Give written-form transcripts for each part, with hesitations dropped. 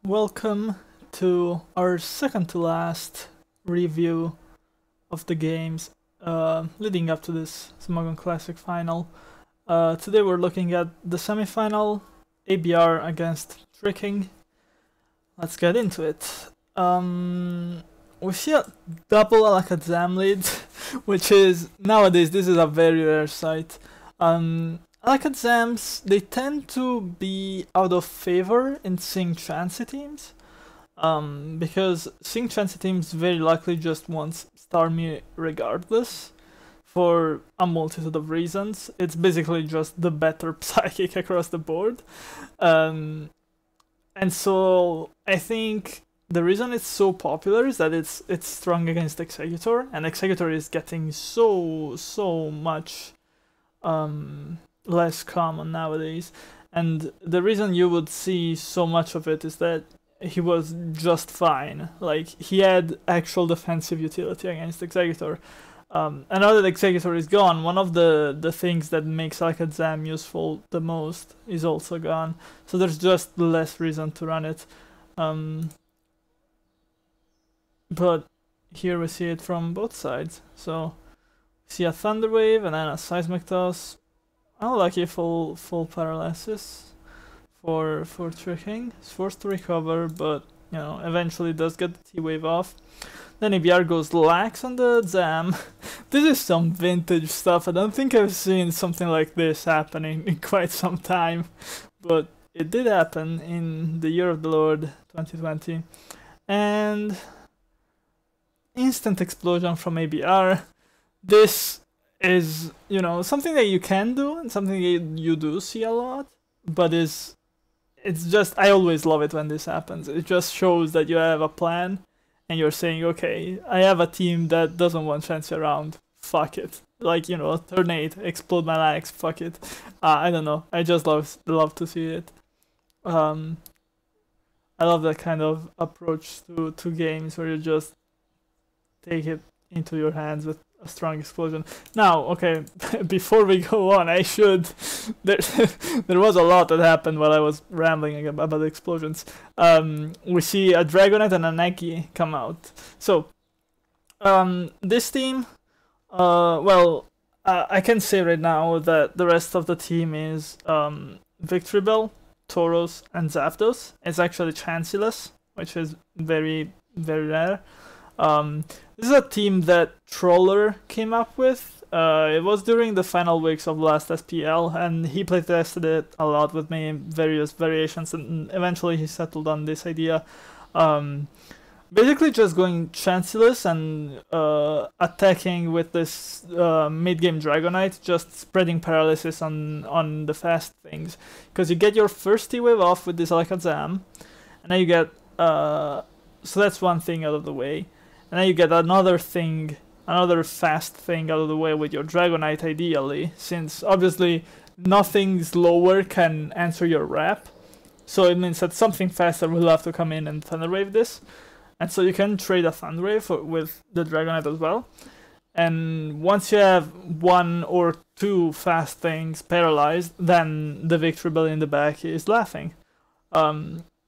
Welcome to our second to last review of the games leading up to this Smogon Classic final. Today we're looking at the semi-final, ABR against Tricking. Let's get into it. We see a double Alakazam lead, which is, nowadays, this is a very rare sight. Alakazams, they tend to be out of favor in Sync Transit teams, because Sync Transit teams very likely just want Starmie regardless, for a multitude of reasons. It's basically just the better Psychic across the board. And so I think the reason it's so popular is that it's strong against Executor, and Executor is getting so much less common nowadays. And the reason you would see so much of it is that he was just fine. Like, he had actual defensive utility against Executor. And now that Executor is gone, one of the things that makes Alakazam useful the most is also gone. So there's just less reason to run it. But here we see it from both sides. So we see a Thunder Wave and then a Seismic Toss. Unlucky full paralysis for Tricking. He's forced to recover, but you know, eventually does get the T-Wave off. Then ABR goes lax on the Zam. This is some vintage stuff. I don't think I've seen something like this happening in quite some time, but it did happen in the year of the Lord 2020. And instant explosion from ABR. This is, you know, something that you can do and something that you do see a lot, but it's just, I always love it when this happens. It just shows that you have a plan and you're saying, okay, I have a team that doesn't want Chansey around, fuck it. Like, you know, turn 8, explode my legs, fuck it. I don't know, I just love to see it. I love that kind of approach to games where you just take it into your hands with a strong explosion. Now, okay, before we go on, I should... there was a lot that happened while I was rambling about explosions. We see a Dragonite and a Nagi come out. So, this team, I can say right now that the rest of the team is Victreebel, Tauros, and Zapdos. It's actually Chanceless, which is very, very rare. This is a team that Troller came up with. It was during the final weeks of last SPL, and he playtested it a lot with me in various variations, and eventually he settled on this idea. Basically just going Chanceless and attacking with this mid-game Dragonite, just spreading paralysis on the fast things. Because you get your first T-Wave off with this Alakazam, and then you get... so that's one thing out of the way. And then you get another fast thing out of the way with your Dragonite, ideally, since obviously nothing slower can answer your wrap. So it means that something faster will have to come in and Thunder Wave this. And so you can trade a Thunder Wave with the Dragonite as well. And once you have one or two fast things paralyzed, then the Victreebel in the back is laughing.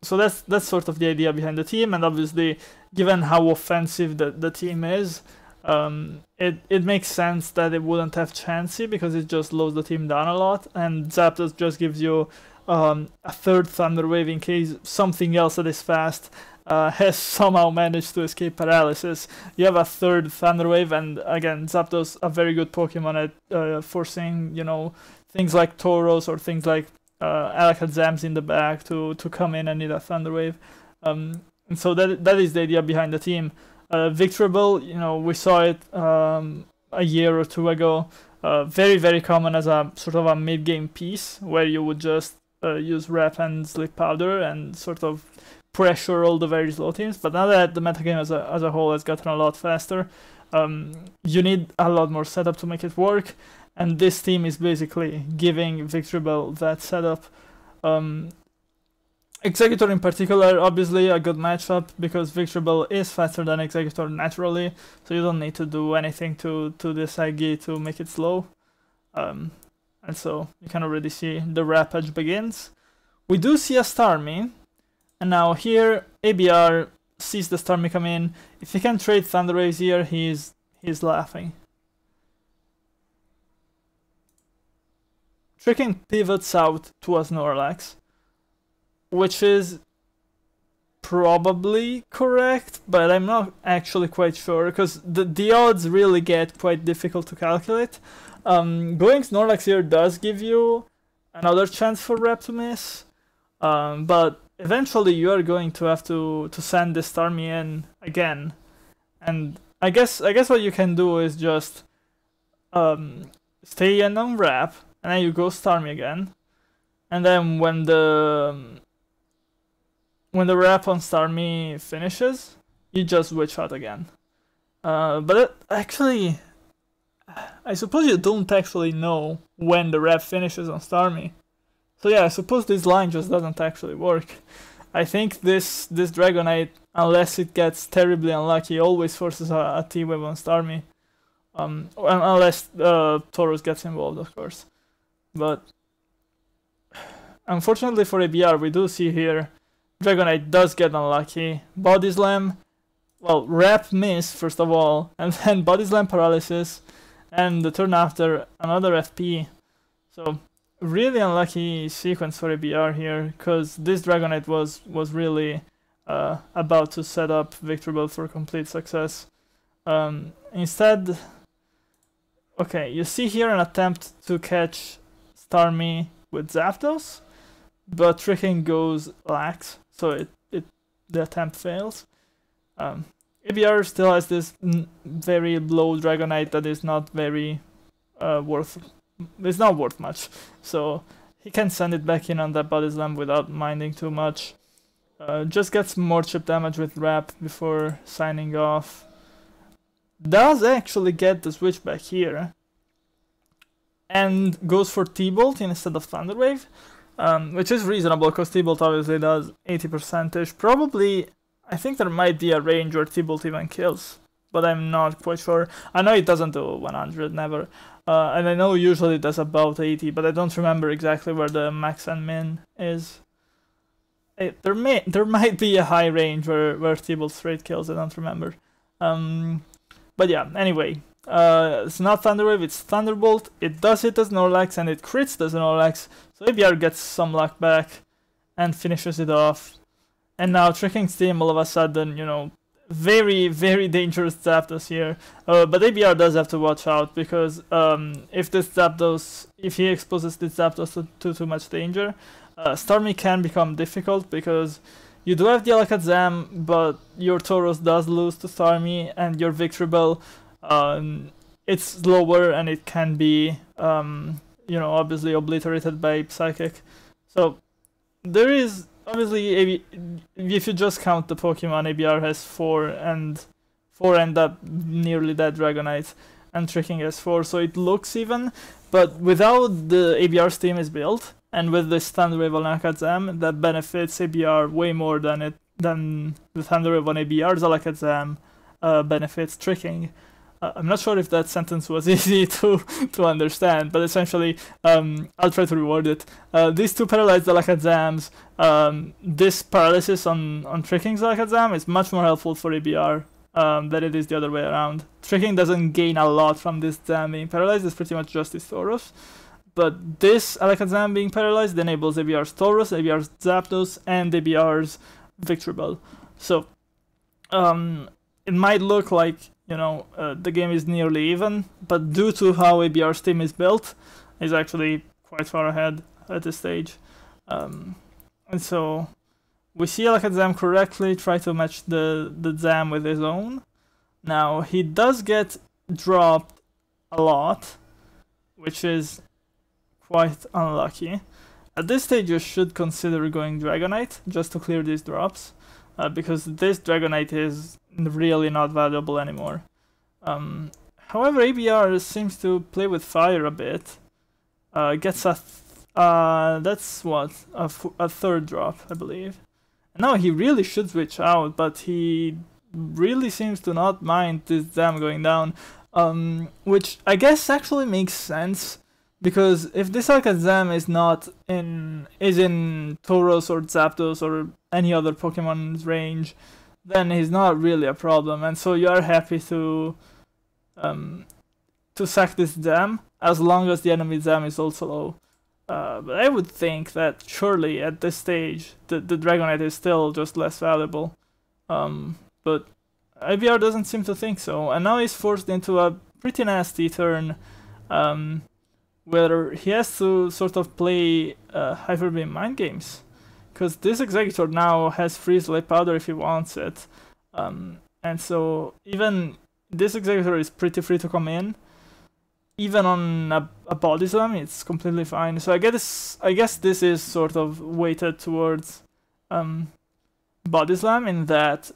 So that's sort of the idea behind the team, and obviously, given how offensive the team is, it makes sense that it wouldn't have Chansey because it just slows the team down a lot, and Zapdos just gives you a third Thunder Wave in case something else that is fast has somehow managed to escape paralysis. You have a third Thunder Wave, and again, Zapdos a very good Pokemon at forcing, you know, things like Tauros or things like Alakazams in the back to come in and need a Thunder Wave. And so that is the idea behind the team. Victreebel, you know, we saw it a year or two ago. Very, very common as a sort of a mid-game piece where you would just use Rep and Sleep Powder and sort of pressure all the very slow teams. But now that the metagame as a whole has gotten a lot faster, you need a lot more setup to make it work. And this team is basically giving Victreebel that setup. Executor in particular, obviously a good matchup because Victreebel is faster than Executor naturally, so you don't need to do anything to this Agi to make it slow. And so you can already see the Rampage begins. We do see a Starmie, And now here, ABR sees the Starmie come in. If he can trade Thunder Waves here, he's laughing. Tricking pivots out to a Snorlax, which is probably correct, but I'm not actually quite sure, because the odds really get quite difficult to calculate. Going Snorlax here does give you another chance for Rep to miss, but eventually you are going to have to send this Starmie in again, and I guess what you can do is just stay in on Rep, and then you go Starmie again, and then when the Rep on Starmie finishes, you just Witch out again. But actually, I suppose you don't actually know when the Rep finishes on Starmie. So yeah, I suppose this line just doesn't actually work. I think this Dragonite, unless it gets terribly unlucky, always forces a T-Wave on Starmie. Unless Tauros gets involved, of course. But unfortunately for ABR, we do see here Dragonite does get unlucky. Body Slam, well, Rep miss first of all, and then Body Slam paralysis, and the turn after another FP. So really unlucky sequence for ABR here, because this Dragonite was really about to set up Victreebel for complete success. Instead, okay, you see here an attempt to catch Starmie with Zapdos, but tricking goes lax, so the attempt fails. ABR still has this very low Dragonite that is not very it's not worth much, so he can send it back in on that Body Slam without minding too much. Just gets more chip damage with Rep before signing off. Does actually get the switch back here, and goes for T-Bolt instead of Thunder Wave, which is reasonable because T-Bolt obviously does 80%. Probably, I think there might be a range where T-Bolt even kills, but I'm not quite sure. I know it doesn't do 100, never. And I know usually it does about 80, but I don't remember exactly where the max and min is. There might be a high range where T-Bolt straight kills, I don't remember. But yeah, anyway. It's not Thunder Wave, it's Thunderbolt. It does hit the Snorlax and it crits the Snorlax, so ABR gets some luck back and finishes it off. And now Tricking Steam all of a sudden, you know, very, very dangerous Zapdos here. But ABR does have to watch out, because if he exposes this Zapdos to too much danger, Starmie can become difficult, because you do have the Alakazam, but your Tauros does lose to Starmie, and your Victreebel, it's slower and it can be, you know, obviously obliterated by Psychic. So there is obviously, if you just count the Pokemon, ABR has 4 and that nearly dead Dragonite, and Tricking has 4, so it looks even. But without the ABR's team is built, and with the Thunder Wave on Alakazam, that benefits ABR way more than the Thunder Wave on ABR's Alakazam benefits Tricking. I'm not sure if that sentence was easy to understand, but essentially, I'll try to reword it. These two paralyzed Alakazams, this paralysis on Tricking's Alakazam is much more helpful for ABR than it is the other way around. Tricking doesn't gain a lot from this Zam being paralyzed, it's pretty much just his Tauros. But this Alakazam being paralyzed enables ABR's Tauros, ABR's Zapdos, and ABR's Victreebel. So, it might look like, you know, the game is nearly even, but due to how ABR's team is built, is actually quite far ahead at this stage. And so we see Alakazam correctly try to match the Zam with his own. Now he does get dropped a lot, which is quite unlucky. At this stage you should consider going Dragonite just to clear these drops, because this Dragonite is really not valuable anymore. However, ABR seems to play with fire a bit. Gets that's what, a third drop, I believe. And now he really should switch out, but he really seems to not mind this Zam going down, which I guess actually makes sense, because if this Alakazam is in Tauros or Zapdos or any other Pokemon's range, then he's not really a problem, and so you are happy to sack this Dam as long as the enemy Dam is also low. But I would think that surely at this stage the Dragonite is still just less valuable. But ABR doesn't seem to think so, and now he's forced into a pretty nasty turn where he has to sort of play Hyper Beam mind games, because this Executor now has free Sleep Powder if he wants it, and so even this Executor is pretty free to come in. Even on a Body Slam, it's completely fine. So I guess this is sort of weighted towards Body Slam in that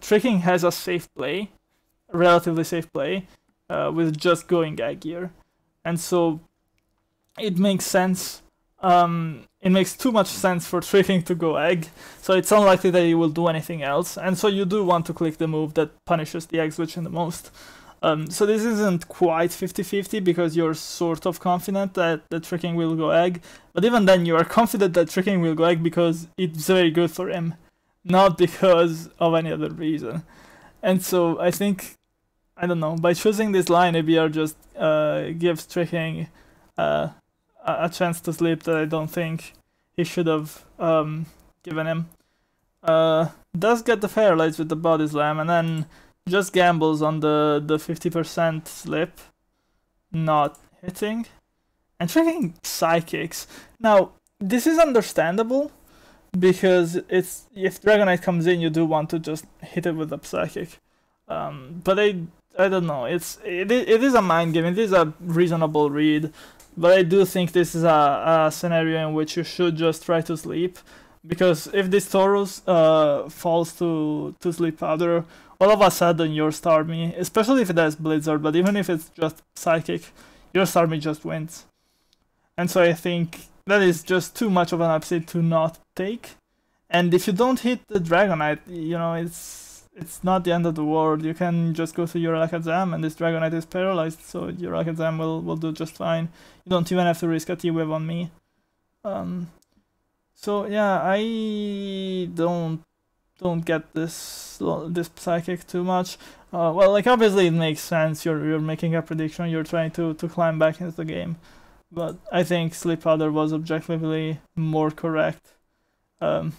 Tricking has a safe play, a relatively safe play, with just going Egg here, and so it makes sense. It makes too much sense for Tricking to go Egg, so it's unlikely that he will do anything else, and so you do want to click the move that punishes the Egg switching the most. So this isn't quite 50-50 because you're sort of confident that the Tricking will go Egg, but even then you are confident that Tricking will go Egg because it's very good for him, not because of any other reason. And so I think, I don't know, by choosing this line, ABR just gives Tricking a chance to sleep that I don't think he should have given him. Does get the Paralyze with the Body Slam, and then just gambles on the 50% slip not hitting, and Tricking Psychics. Now this is understandable because it's, if Dragonite comes in, you do want to just hit it with a Psychic, but I don't know, it is a mind game, it is a reasonable read, but I do think this is a scenario in which you should just try to sleep, because if this Tauros falls to Sleep Powder, all of a sudden your Starmie, especially if it has Blizzard, but even if it's just Psychic, your Starmie just wins. And so I think that is just too much of an upset to not take. And if you don't hit the Dragonite, you know, it's not the end of the world. You can just go to your Alakazam, and this Dragonite is paralyzed, so your Alakazam will do just fine. You don't even have to risk a T-Wave on me. So yeah, I don't get this Psychic too much. Well, like obviously it makes sense. You're making a prediction. You're trying to climb back into the game, but I think Sleep Powder was objectively more correct of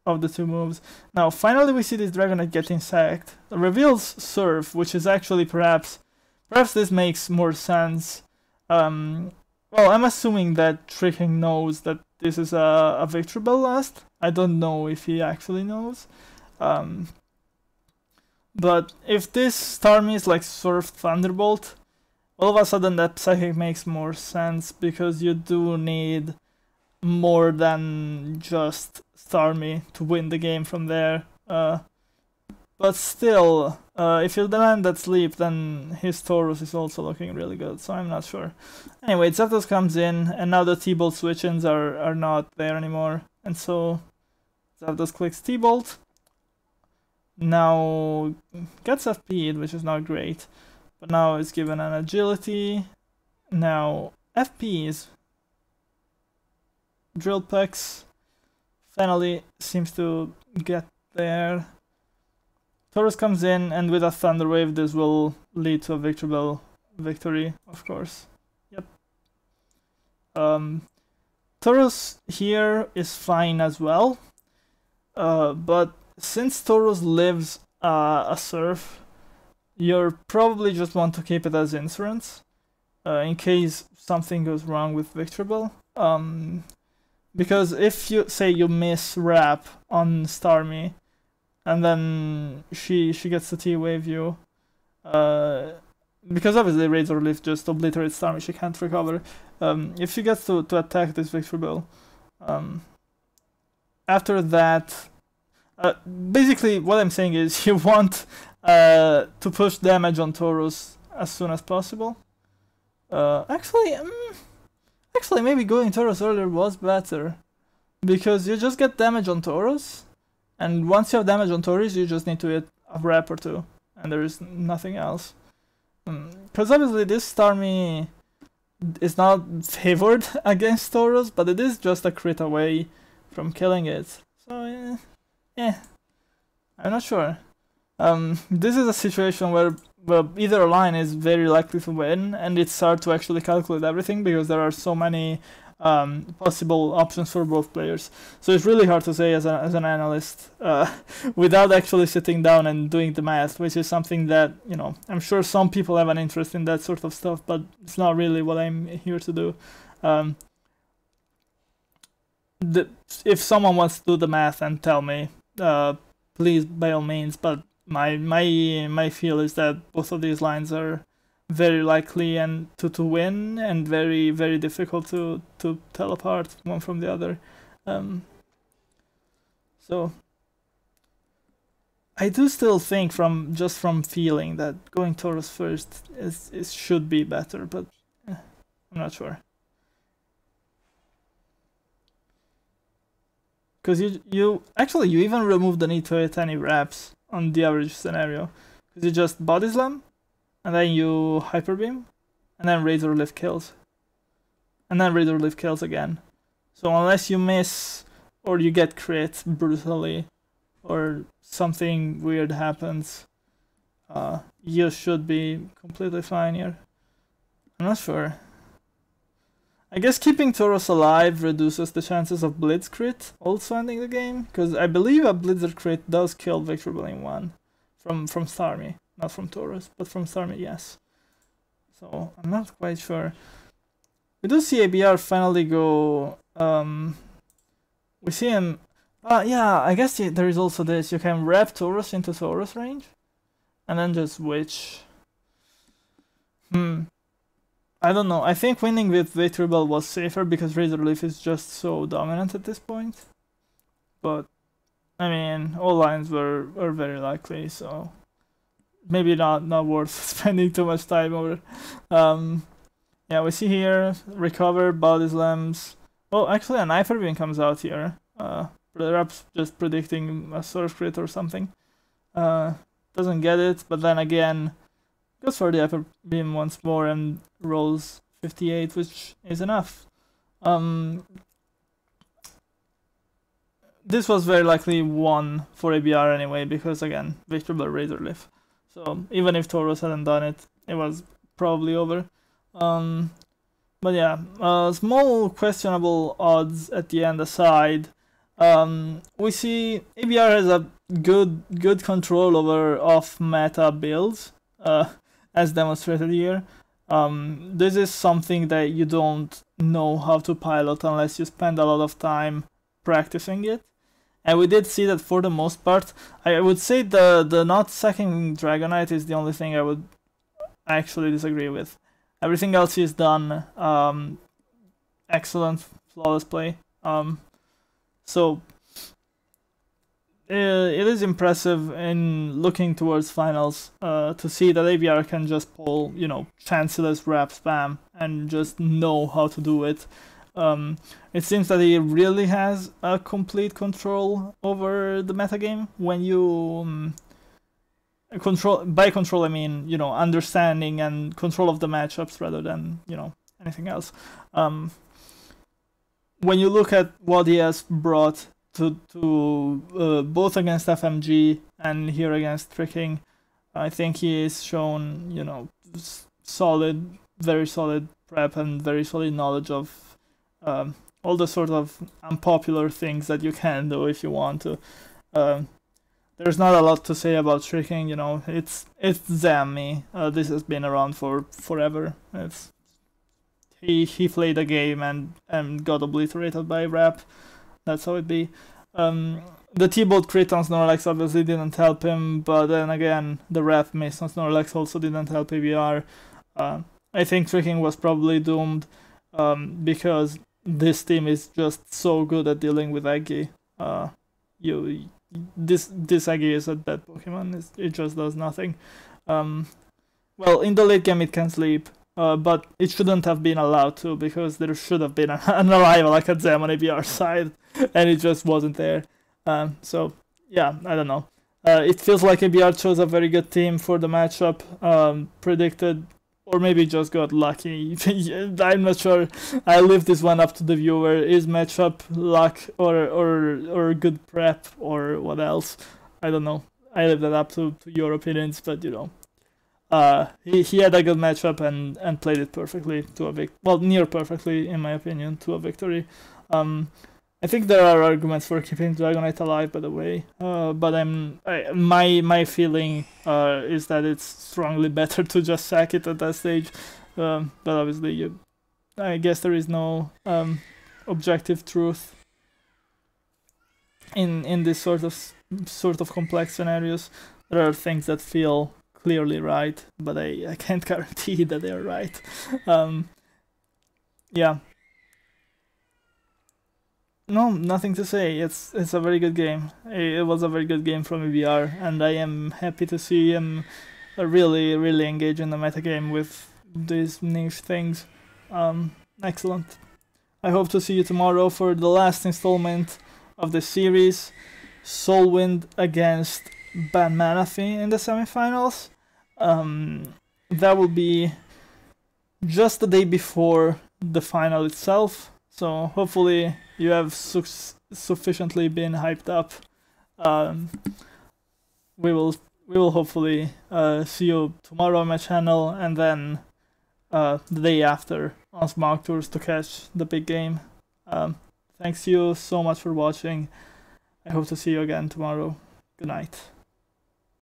the two moves. Now finally we see this Dragonite getting sacked. It reveals Surf, which is actually perhaps this makes more sense. Well, I'm assuming that Tricking knows that this is a Victory Bell last. I don't know if he actually knows. But if this Starmie is like Surf Thunderbolt, all of a sudden that Psychic makes more sense, because you do need more than just Starmie to win the game from there. But still, if you demand that sleep, then his Tauros is also looking really good, so I'm not sure. Anyway, Zapdos comes in, and now the T-Bolt switch-ins are not there anymore, and so Zapdos clicks T-Bolt. Now gets FP'd, which is not great, but now it's given an Agility. Now FP's Drill Pex finally seems to get there. Tauros comes in, and with a Thunder Wave, this will lead to a Victory Bell victory, of course. Yep. Tauros here is fine as well, but since Tauros lives a Surf, you probably just want to keep it as Insurance, in case something goes wrong with Victory Bell. Because if you say you miss Wrap on Starmie, and then she gets to T-Wave you, because obviously Razor Leaf just obliterates Starmie, she can't recover. If she gets to attack this Victory Bell, after that, basically what I'm saying is you want to push damage on Tauros as soon as possible. Actually maybe going Tauros earlier was better, because you just get damage on Tauros, and once you have damage on Tauros, you just need to hit a Wrap or two, and there is nothing else. Because obviously this Starmie is not favored against Tauros, but it is just a crit away from killing it. So I'm not sure. This is a situation where either line is very likely to win, and it's hard to actually calculate everything because there are so many possible options for both players. So it's really hard to say as an analyst without actually sitting down and doing the math, which is something that, you know, I'm sure some people have an interest in that sort of stuff, but it's not really what I'm here to do. If someone wants to do the math and tell me, please, by all means, but my feel is that both of these lines are very likely and to win, and very, very difficult to tell apart one from the other. So I do still think from feeling that going Taurus first should be better, but I'm not sure. Because you even remove the need to hit any reps on the average scenario, because you just body slam, and then you hyper beam, and then razor lift kills, and then razor lift kills again. So unless you miss or you get crit brutally, or something weird happens, you should be completely fine here. I'm not sure. I guess keeping Taurus alive reduces the chances of Blitz crit also ending the game, because I believe a Blitzer crit does kill Victor Billing 1 from Starmie, not from Taurus, but from Starmie, yes. So I'm not quite sure. We do see ABR finally go. We see him. Yeah, I guess there is also this. You can wrap Taurus into Taurus range, and then just switch. I don't know. I think winning with Victory Bell was safer because Razor Leaf is just so dominant at this point. But I mean, all lines were very likely, so maybe not worth spending too much time over. Yeah, we see here recover body slams. Oh, actually, an Hyper Beam comes out here. Perhaps just predicting a Surf crit or something. Doesn't get it, but then again, goes for the Hyper Beam once more and rolls 58, which is enough. This was very likely one for ABR anyway, because again, Victor Bell Razor Lift. So even if Taurus hadn't done it, it was probably over. But yeah, small questionable odds at the end aside, we see ABR has a good control over off-meta builds, as demonstrated here. This is something that you don't know how to pilot unless you spend a lot of time practicing it. And we did see that for the most part. I would say the not sacking Dragonite is the only thing I would actually disagree with. Everything else is done. Excellent, flawless play. So it is impressive in looking towards finals to see that ABR can just pull, you know, chanceless rap spam and just know how to do it. It seems that he really has a complete control over the metagame when you control. By control, I mean, you know, understanding and control of the matchups rather than, you know, anything else. When you look at what he has brought to both against FMG and here against Tricking, I think he is shown, you know, solid, very solid prep and very solid knowledge of all the sort of unpopular things that you can do if you want to. There's not a lot to say about Tricking, you know, it's Zammy. This has been around for forever. He played a game and got obliterated by Rap. That's how it be. The T-Bolt crit on Snorlax obviously didn't help him, but then again, the Rap miss on Snorlax also didn't help ABR. I think Tricking was probably doomed because this team is just so good at dealing with Aggie. This Aggie is a dead Pokemon. It just does nothing. Well, in the late game it can sleep. But it shouldn't have been allowed to, because there should have been an arrival like a Zem on ABR's side, and it just wasn't there. So, yeah, I don't know. It feels like ABR chose a very good team for the matchup, predicted or maybe just got lucky. I'm not sure. I leave this one up to the viewer. Is matchup luck or good prep or what else? I don't know. I leave that up to your opinions, but he had a good matchup and played it perfectly to a near perfectly in my opinion to a victory. I think there are arguments for keeping Dragonite alive, by the way, but my feeling is that it's strongly better to just sack it at that stage. But obviously, I guess there is no objective truth in this sort of complex scenarios. There are things that feel clearly right, but I can't guarantee that they are right. Yeah. No, nothing to say. It's a very good game. It was a very good game from ABR, and I am happy to see him really engage in the metagame with these niche things. Excellent. I hope to see you tomorrow for the last installment of the series, Soulwind against Ban Manaphy in the semifinals. That will be just the day before the final itself, so hopefully you have sufficiently been hyped up. We will hopefully see you tomorrow on my channel, and then the day after on Smog Tours to catch the big game. Thanks you so much for watching. I hope to see you again tomorrow. Good night.